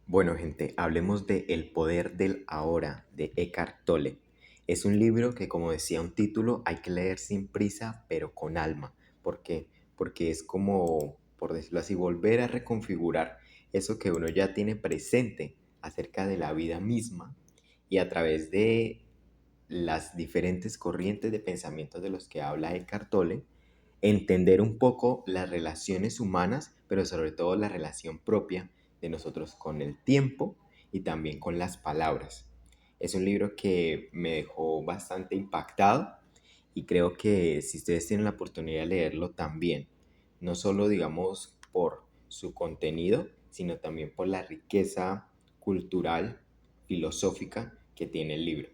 Bueno, gente, hablemos de El poder del ahora de Eckhart Tolle. Es un libro que, como decía un título, hay que leer sin prisa, pero con alma. ¿Por qué? Porque es como, por decirlo así, volver a reconfigurar eso que uno ya tiene presente acerca de la vida misma y a través de las diferentes corrientes de pensamientos de los que habla Eckhart Tolle, entender un poco las relaciones humanas, pero sobre todo la relación propia de nosotros con el tiempo y también con las palabras. Es un libro que me dejó bastante impactado y creo que si ustedes tienen la oportunidad de leerlo también, no solo digamos por su contenido, sino también por la riqueza cultural, filosófica que tiene el libro.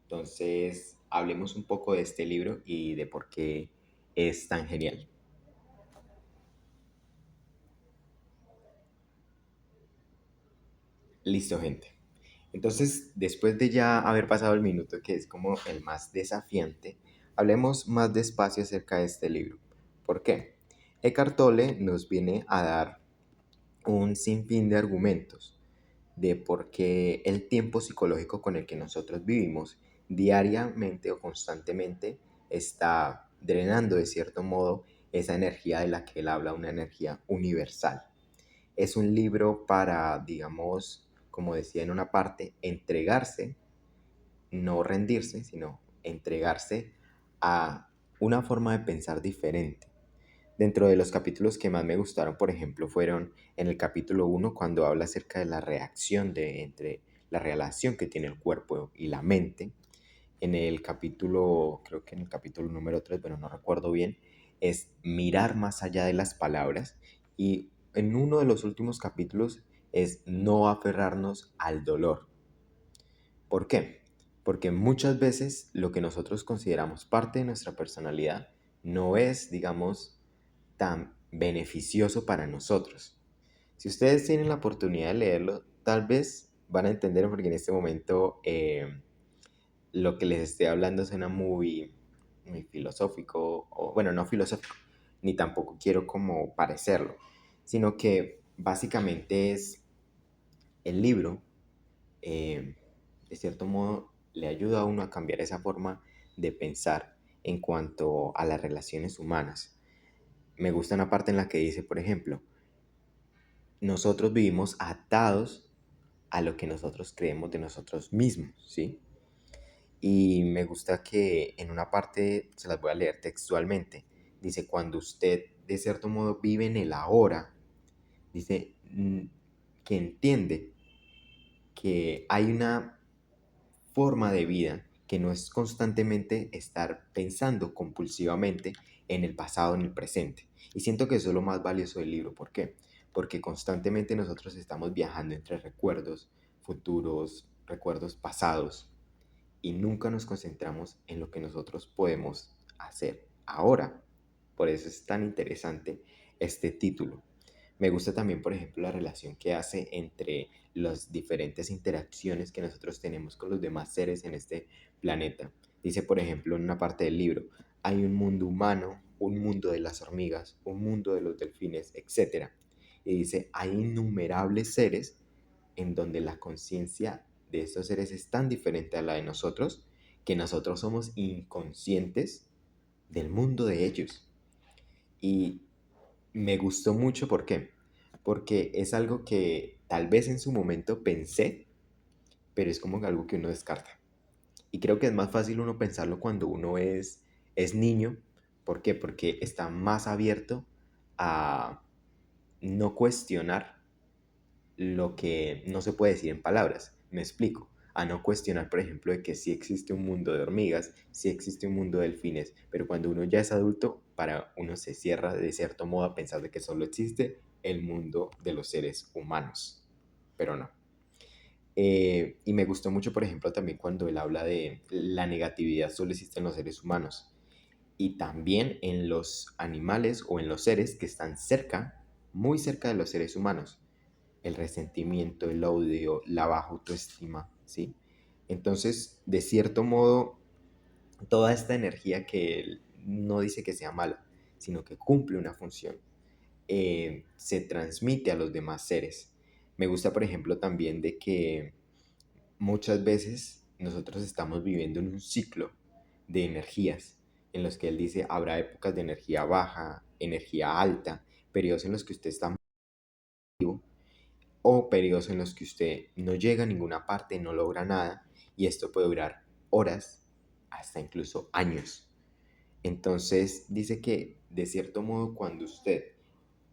Entonces, hablemos un poco de este libro y de por qué es tan genial. Listo, gente. Entonces, después de ya haber pasado el minuto, que es como el más desafiante, hablemos más despacio acerca de este libro. ¿Por qué? Eckhart Tolle nos viene a dar un sinfín de argumentos de por qué el tiempo psicológico con el que nosotros vivimos diariamente o constantemente está drenando de cierto modo esa energía de la que él habla, una energía universal. Es un libro para, digamos, como decía en una parte, entregarse, no rendirse, sino entregarse a una forma de pensar diferente. Dentro de los capítulos que más me gustaron, por ejemplo, fueron en el capítulo uno cuando habla acerca de la reacción entre la relación que tiene el cuerpo y la mente. En el capítulo, creo que en el capítulo número 3, pero no recuerdo bien, es mirar más allá de las palabras. Y en uno de los últimos capítulos es no aferrarnos al dolor. ¿Por qué? Porque muchas veces lo que nosotros consideramos parte de nuestra personalidad no es, digamos, tan beneficioso para nosotros. Si ustedes tienen la oportunidad de leerlo, tal vez van a entender porque en este momento lo que les estoy hablando suena muy filosófico, o bueno, no filosófico, ni tampoco quiero como parecerlo, sino que básicamente es el libro, eh, de cierto modo, le ayuda a uno a cambiar esa forma de pensar en cuanto a las relaciones humanas. Me gusta una parte en la que dice, por ejemplo, nosotros vivimos atados a lo que nosotros creemos de nosotros mismos, ¿sí? Y me gusta que en una parte, se las voy a leer textualmente, dice, cuando usted de cierto modo vive en el ahora, dice que entiende que hay una forma de vida que no es constantemente estar pensando compulsivamente en el pasado, en el presente. Y siento que eso es lo más valioso del libro. ¿Por qué? Porque constantemente nosotros estamos viajando entre recuerdos futuros, recuerdos pasados, y nunca nos concentramos en lo que nosotros podemos hacer ahora. Por eso es tan interesante este título. Me gusta también, por ejemplo, la relación que hace entre las diferentes interacciones que nosotros tenemos con los demás seres en este planeta. Dice, por ejemplo, en una parte del libro, hay un mundo humano, un mundo de las hormigas, un mundo de los delfines, etc. Y dice, hay innumerables seres en donde la conciencia de estos seres es tan diferente a la de nosotros que nosotros somos inconscientes del mundo de ellos. Y me gustó mucho, ¿por qué? Porque es algo que tal vez en su momento pensé, pero es como algo que uno descarta. Y creo que es más fácil uno pensarlo cuando uno es niño. ¿Por qué? Porque está más abierto a no cuestionar lo que no se puede decir en palabras. Me explico. A no cuestionar, por ejemplo, de que sí existe un mundo de hormigas, sí existe un mundo de delfines, pero cuando uno ya es adulto, para uno se cierra de cierto modo a pensar de que solo existe el mundo de los seres humanos. Pero no. Y me gustó mucho, por ejemplo, también cuando él habla de la negatividad solo existe en los seres humanos y también en los animales o en los seres que están cerca, muy cerca de los seres humanos, el resentimiento, el odio, la baja autoestima, ¿sí? Entonces, de cierto modo, toda esta energía que él no dice que sea mala, sino que cumple una función, se transmite a los demás seres. Me gusta, por ejemplo, también de que muchas veces nosotros estamos viviendo en un ciclo de energías en los que él dice habrá épocas de energía baja, energía alta, periodos en los que usted está vivo o periodos en los que usted no llega a ninguna parte, no logra nada y esto puede durar horas hasta incluso años. Entonces dice que de cierto modo cuando usted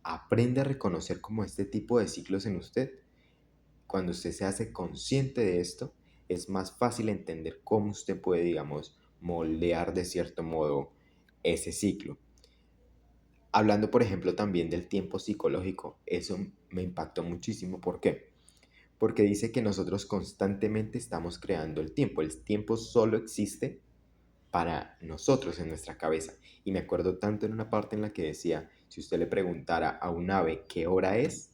aprende a reconocer como este tipo de ciclos en usted, cuando usted se hace consciente de esto, es más fácil entender cómo usted puede, digamos, moldear de cierto modo ese ciclo. Hablando, por ejemplo, también del tiempo psicológico, eso me impactó muchísimo. ¿Por qué? Porque dice que nosotros constantemente estamos creando el tiempo. El tiempo solo existe para nosotros en nuestra cabeza. Y me acuerdo tanto en una parte en la que decía, si usted le preguntara a un ave qué hora es,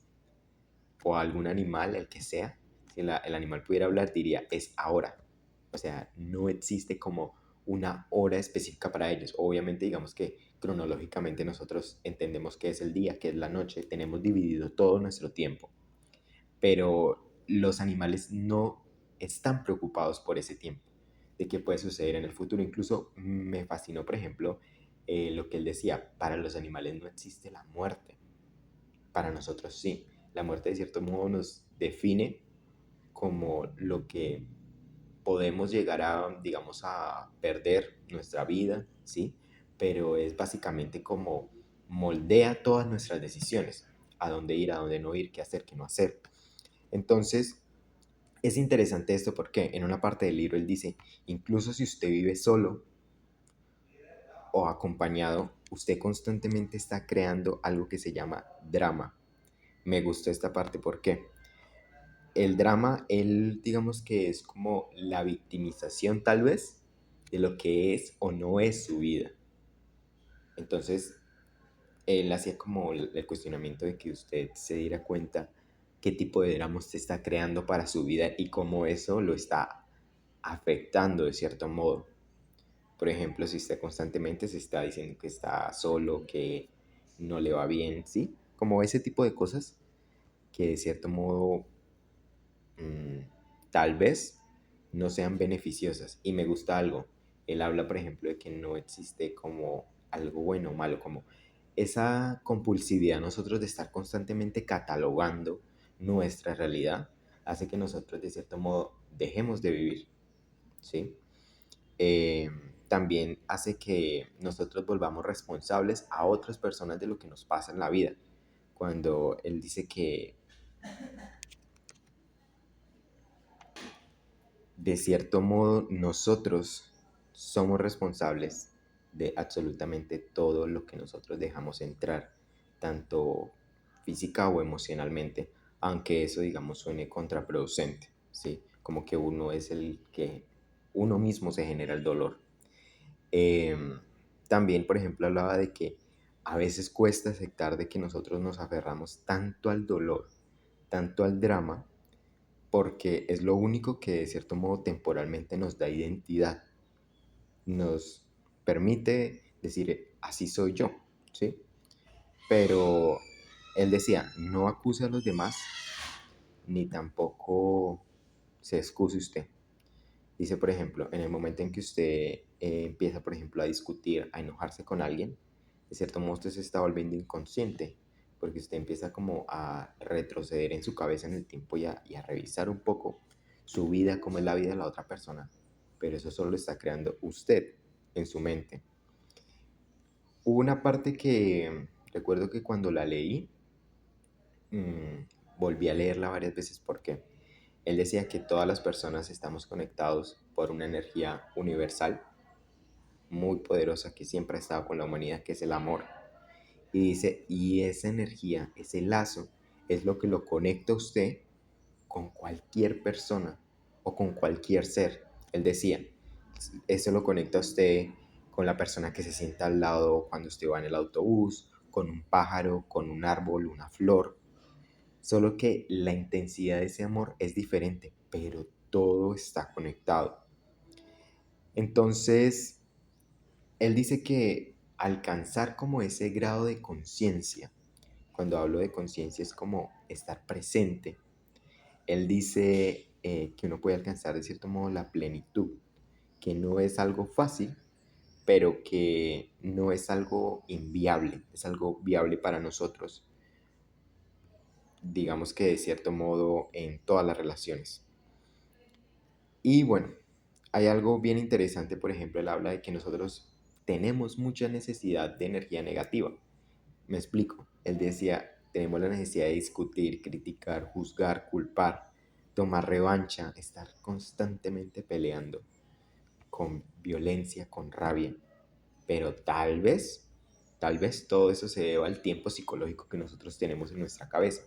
o a algún animal, el que sea, si el animal pudiera hablar, diría, es ahora. O sea, no existe como una hora específica para ellos. Obviamente, digamos que cronológicamente nosotros entendemos que es el día, que es la noche, tenemos dividido todo nuestro tiempo, pero los animales no están preocupados por ese tiempo, de qué puede suceder en el futuro. Incluso me fascinó, por ejemplo, lo que él decía, para los animales no existe la muerte, para nosotros sí. La muerte de cierto modo nos define como lo que podemos llegar a, digamos, a perder nuestra vida, ¿sí? Pero es básicamente como moldea todas nuestras decisiones, a dónde ir, a dónde no ir, qué hacer, qué no hacer. Entonces, es interesante esto porque en una parte del libro él dice, incluso si usted vive solo o acompañado, usted constantemente está creando algo que se llama drama. Me gustó esta parte porque el drama, él digamos que es como la victimización tal vez de lo que es o no es su vida. Entonces, él hacía como el cuestionamiento de que usted se diera cuenta qué tipo de drama usted está creando para su vida y cómo eso lo está afectando de cierto modo. Por ejemplo, si usted constantemente se está diciendo que está solo, que no le va bien, ¿sí? Como ese tipo de cosas que de cierto modo mm, tal vez no sean beneficiosas. Y me gusta algo. Él habla, por ejemplo, de que no existe como algo bueno o malo, como esa compulsividad nosotros de estar constantemente catalogando nuestra realidad hace que nosotros de cierto modo dejemos de vivir, ¿sí? Eh, También hace que nosotros volvamos responsables a otras personas de lo que nos pasa en la vida. Cuando él dice que de cierto modo nosotros somos responsables de absolutamente todo lo que nosotros dejamos entrar, tanto física o emocionalmente, aunque eso digamos suene contraproducente, ¿sí? Como que uno es el que uno mismo se genera el dolor. También, por ejemplo, hablaba de que a veces cuesta aceptar de que nosotros nos aferramos tanto al dolor, tanto al drama, porque es lo único que de cierto modo temporalmente nos da identidad, nos permite decir, así soy yo, ¿sí? Pero él decía, no acuse a los demás, ni tampoco se excuse usted. Dice, por ejemplo, en el momento en que usted empieza, por ejemplo, a discutir, a enojarse con alguien, de cierto modo usted se está volviendo inconsciente, porque usted empieza como a retroceder en su cabeza en el tiempo y a revisar un poco su vida, cómo es la vida de la otra persona, pero eso solo lo está creando usted en su mente. Hubo una parte que recuerdo que cuando la leí, volví a leerla varias veces porque él decía que todas las personas estamos conectados por una energía universal muy poderosa que siempre ha estado con la humanidad, que es el amor. Y dice, y esa energía, ese lazo, es lo que lo conecta a usted con cualquier persona o con cualquier ser. Él decía, eso lo conecta a usted con la persona que se sienta al lado cuando usted va en el autobús, con un pájaro, con un árbol, una flor. Solo que la intensidad de ese amor es diferente, pero todo está conectado. Entonces, él dice que alcanzar como ese grado de conciencia, cuando hablo de conciencia es como estar presente, Él dice que uno puede alcanzar de cierto modo la plenitud, que no es algo fácil, pero que no es algo inviable, es algo viable para nosotros, digamos que de cierto modo en todas las relaciones. Y bueno, hay algo bien interesante, por ejemplo, él habla de que nosotros tenemos mucha necesidad de energía negativa. Me explico. Él decía, tenemos la necesidad de discutir, criticar, juzgar, culpar, tomar revancha, estar constantemente peleando con violencia, con rabia. Pero tal vez todo eso se deba al tiempo psicológico que nosotros tenemos en nuestra cabeza.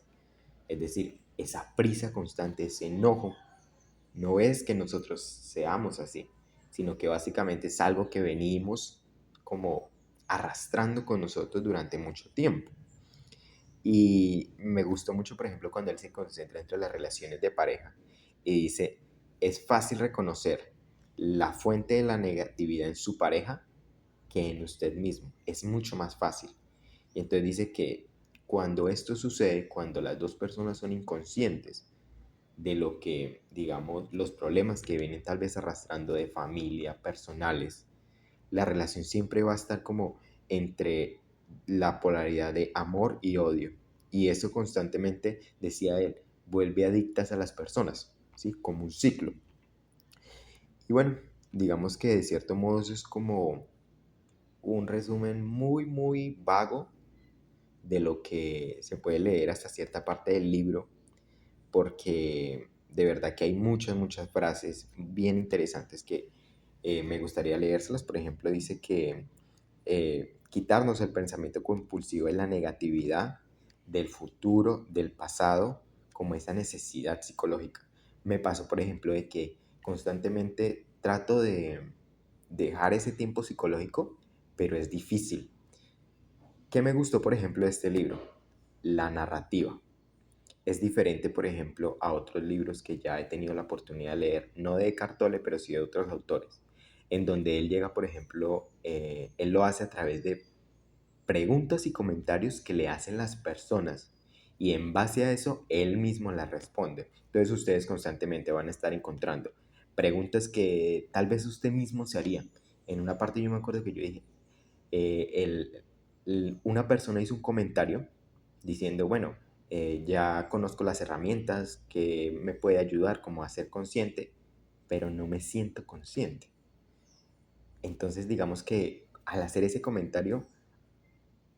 Es decir, esa prisa constante, ese enojo, no es que nosotros seamos así, sino que básicamente es algo que venimos como arrastrando con nosotros durante mucho tiempo. Y me gustó mucho, por ejemplo, cuando él se concentra entre las relaciones de pareja y dice, es fácil reconocer la fuente de la negatividad en su pareja que en usted mismo. Es mucho más fácil. Y entonces dice que cuando esto sucede, cuando las dos personas son inconscientes de lo que, digamos, los problemas que vienen tal vez arrastrando de familia, personales, la relación siempre va a estar como entre la polaridad de amor y odio. Y eso constantemente, decía él, vuelve adictas a las personas, ¿sí? Como un ciclo. Y bueno, digamos que de cierto modo eso es como un resumen muy, muy vago de lo que se puede leer hasta cierta parte del libro, porque de verdad que hay muchas, muchas frases bien interesantes que me gustaría leérselas. Por ejemplo, dice que quitarnos el pensamiento compulsivo de la negatividad, del futuro, del pasado, como esa necesidad psicológica. Me pasó, por ejemplo, de que constantemente trato de dejar ese tiempo psicológico, pero es difícil. ¿Qué me gustó, por ejemplo, de este libro? La narrativa. Es diferente, por ejemplo, a otros libros que ya he tenido la oportunidad de leer, no de Eckhart Tolle, pero sí de otros autores, en donde él llega, por ejemplo, él lo hace a través de preguntas y comentarios que le hacen las personas y en base a eso él mismo las responde. Entonces ustedes constantemente van a estar encontrando preguntas que tal vez usted mismo se haría. En una parte yo me acuerdo que yo dije, una persona hizo un comentario diciendo, bueno, ya conozco las herramientas que me puede ayudar como a ser consciente, pero no me siento consciente. Entonces digamos que al hacer ese comentario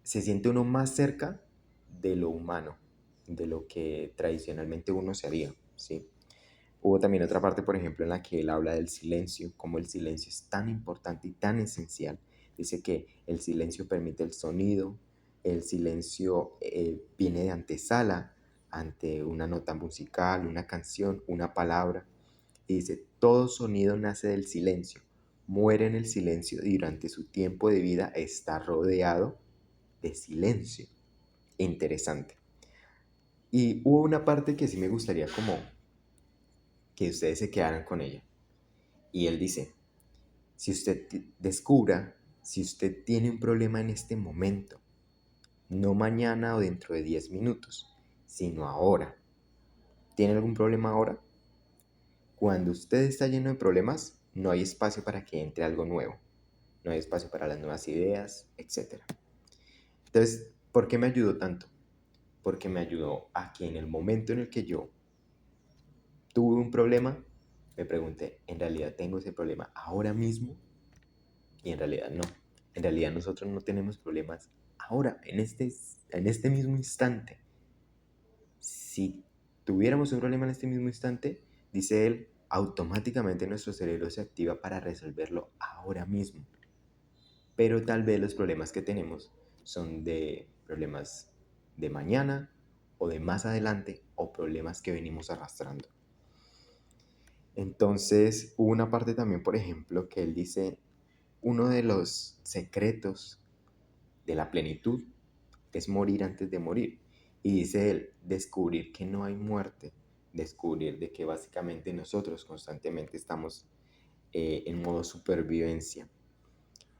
se siente uno más cerca de lo humano, de lo que tradicionalmente uno se haría, ¿sí? Hubo también otra parte, por ejemplo, en la que él habla del silencio, cómo el silencio es tan importante y tan esencial. Dice que el silencio permite el sonido, el silencio viene de antesala ante una nota musical, una canción, una palabra. Y dice, todo sonido nace del silencio, muere en el silencio y durante su tiempo de vida está rodeado de silencio. Interesante. Y hubo una parte que sí me gustaría como que ustedes se quedaran con ella. Y él dice, si usted descubra, si usted tiene un problema en este momento, no mañana o dentro de 10 minutos, sino ahora. ¿Tiene algún problema ahora? Cuando usted está lleno de problemas, no hay espacio para que entre algo nuevo. No hay espacio para las nuevas ideas, etc. Entonces, ¿por qué me ayudó tanto? Porque me ayudó a que en el momento en el que yo tuve un problema, me pregunté, ¿en realidad tengo ese problema ahora mismo? Y en realidad no. En realidad nosotros no tenemos problemas ahora, en este mismo instante. Si tuviéramos un problema en este mismo instante, dice él, automáticamente nuestro cerebro se activa para resolverlo ahora mismo. Pero tal vez los problemas que tenemos son de problemas de mañana o de más adelante o problemas que venimos arrastrando. Entonces, hubo una parte también, por ejemplo, que él dice, uno de los secretos de la plenitud es morir antes de morir. Y dice él, descubrir que no hay muerte, descubrir de que básicamente nosotros constantemente estamos en modo supervivencia.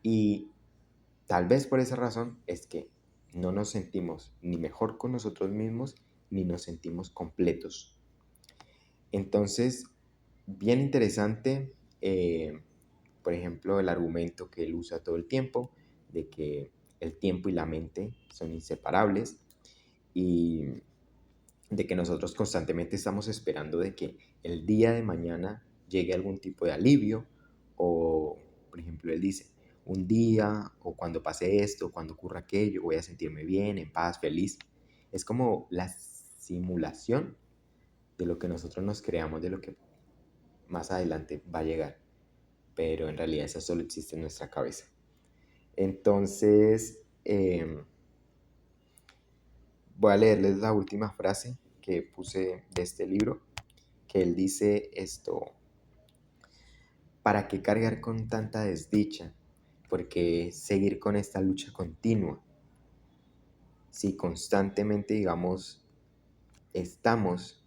Y tal vez por esa razón es que no nos sentimos ni mejor con nosotros mismos, ni nos sentimos completos. Entonces, bien interesante, por ejemplo, el argumento que él usa todo el tiempo, de que el tiempo y la mente son inseparables y de que nosotros constantemente estamos esperando de que el día de mañana llegue algún tipo de alivio o, por ejemplo, él dice, un día o cuando pase esto, cuando ocurra aquello, voy a sentirme bien, en paz, feliz. Es como la simulación de lo que nosotros nos creamos, de lo que más adelante va a llegar, pero en realidad eso solo existe en nuestra cabeza. Entonces, voy a leerles la última frase que puse de este libro, que él dice esto: ¿para qué cargar con tanta desdicha? Porque seguir con esta lucha continua, si constantemente, digamos, estamos,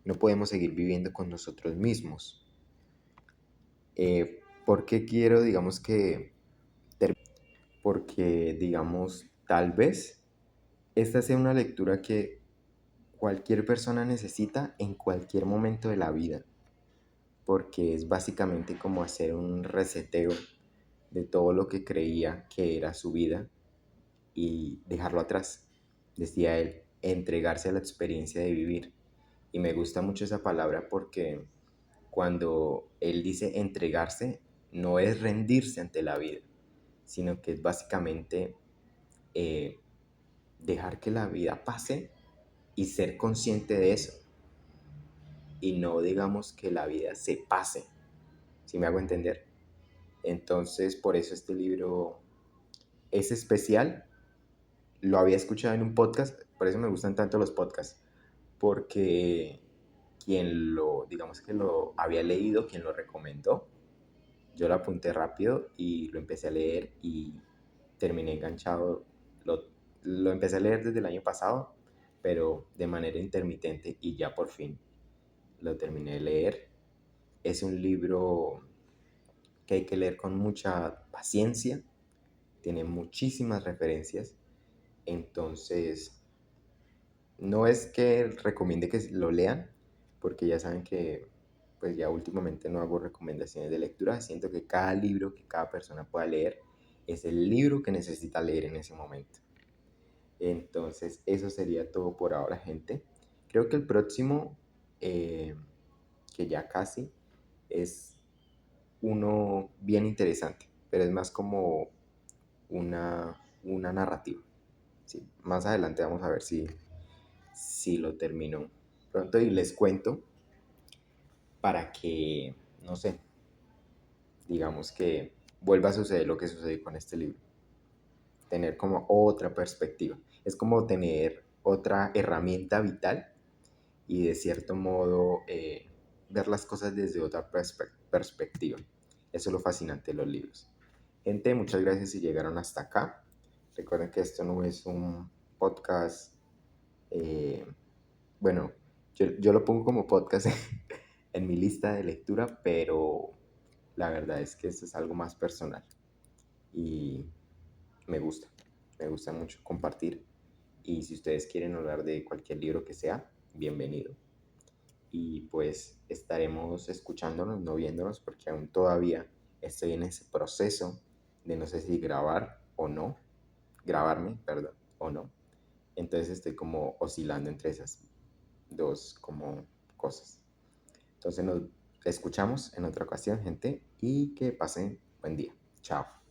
no podemos seguir viviendo con nosotros mismos. ¿Por qué quiero, digamos, porque, digamos, tal vez esta sea una lectura que cualquier persona necesita en cualquier momento de la vida, porque es básicamente como hacer un reseteo de todo lo que creía que era su vida y dejarlo atrás. Decía él, entregarse a la experiencia de vivir. Y me gusta mucho esa palabra porque cuando él dice entregarse, no es rendirse ante la vida, sino que es básicamente eh, dejar que la vida pase y ser consciente de eso. Y no digamos que la vida se pase, si me hago entender. Entonces, por eso este libro es especial. Lo había escuchado en un podcast, por eso me gustan tanto los podcasts, porque quien lo, digamos que lo había leído, quien lo recomendó, yo lo apunté rápido y lo empecé a leer y terminé enganchado. Lo empecé a leer desde el año pasado, pero de manera intermitente y ya por fin lo terminé de leer. Es un libro que hay que leer con mucha paciencia, tiene muchísimas referencias, entonces no es que recomiende que lo lean, porque ya saben que pues ya últimamente no hago recomendaciones de lectura, siento que cada libro que cada persona pueda leer es el libro que necesita leer en ese momento. Entonces eso sería todo por ahora, gente. Creo que el próximo, eh, que ya casi, es uno bien interesante, pero es más como una narrativa. Sí, más adelante vamos a ver si lo termino pronto y les cuento para que, no sé, digamos que vuelva a suceder lo que sucedió con este libro. Tener como otra perspectiva. Es como tener otra herramienta vital y de cierto modo ver las cosas desde otra perspectiva. Eso es lo fascinante de los libros. Gente, muchas gracias si llegaron hasta acá. Recuerden que esto no es un podcast, eh, bueno, yo lo pongo como podcast en mi lista de lectura, pero la verdad es que esto es algo más personal y me gusta, me gusta mucho compartir. Y si ustedes quieren hablar de cualquier libro que sea, bienvenido. Y pues estaremos escuchándonos, no viéndonos, porque aún todavía estoy en ese proceso de no sé si grabar o no, grabarme, perdón, o no. Entonces estoy como oscilando entre esas dos como cosas. Entonces nos escuchamos en otra ocasión, gente, y que pasen buen día. Chao.